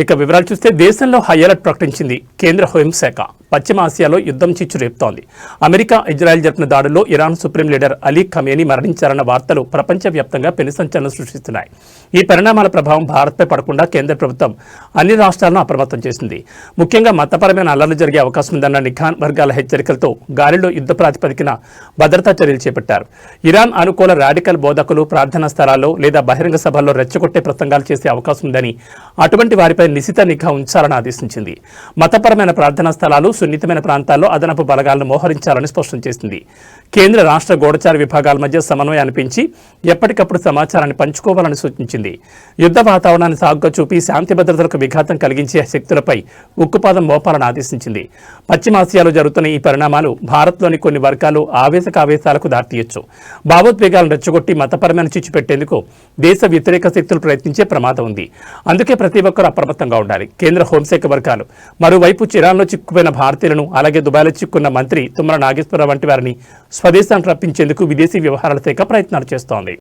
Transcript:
ఇక వివరాలు చూస్తే దేశంలో హై అలర్ట్ ప్రకటించింది కేంద్ర హోంశాఖ. పశ్చిమ ఆసియాలో యుద్ధం చిచ్చు రేపుతోంది. అమెరికా, ఇజ్రాయెల్ జరిపిన దాడుల్లో Iran supreme leader Ali Khamenei మరణించారన్న వార్తలు ప్రపంచవ్యాప్తంగా పెను సంచలనం సృష్టిస్తున్నాయి. ఈ పరిణామాల ప్రభావం భారత్పై పడకుండా కేంద్ర ప్రభుత్వం అన్ని రాష్ట్రాలను అప్రమత్తం చేసింది. ముఖ్యంగా మతపరమైన అల్లర్లు జరిగే అవకాశం ఉందన్న నిఘా వర్గాల హెచ్చరికలతో గాలిలో యుద్ధ ప్రాతిపదికన భద్రతా చర్యలు చేపట్టారు. ఇరాన్ అనుకూల రాడికల్ బోధకులు ప్రార్థనా స్థలాల్లో లేదా బహిరంగ సభల్లో రెచ్చగొట్టే ప్రసంగాలు చేసే అవకాశం ఉందని, అటువంటి వారిపై నిశిత నిఘా ఉంచాలని ఆదేశించింది. మతపరమైన ప్రార్థనా స్థలాలు, సున్నితమైన ప్రాంతాల్లో అదనపు బలగాలను మోహరించాలని స్పష్టం చేసింది. కేంద్ర రాష్ట్ర గూఢచార విభాగాల మధ్య సమన్వయాన్ని పెంచి ఎప్పటికప్పుడు సమాచారాన్ని పంచుకోవాలని సూచించింది. యుద్ధ వాతావరణాన్ని సాగుగా చూపి శాంతి భద్రతలకు విఘాతం కలిగించే శక్తులపై ఉక్కుపాదం మోపాలని ఆదేశించింది. పశ్చిమాసియాలో జరుగుతున్న ఈ పరిణామాలు భారత్లోని కొన్ని వర్గాలు ఆవేశాలకు దారితీయొచ్చు. భావోద్వేగాలను రెచ్చగొట్టి మతపరమైన చిచ్చు పెట్టేందుకు దేశ వ్యతిరేక శక్తులు ప్రయత్నించే ప్రమాదం ఉంది. అందుకే ప్రతి ఒక్కరూ అప్రమత్తంగా ఉండాలి. కేంద్ర హోంశాఖ వర్గాలు మరోవైపు ఇరాన్లో చిక్కుపోయిన భారతీయులను, అలాగే దుబాయ్లో చిక్కున్న మంత్రి తుమ్మల నాగేశ్వరరావు వంటి వారిని స్వదేశానికి రప్పించేందుకు విదేశీ వ్యవహారాల శాఖ ప్రయత్నాలు చేస్తోంది.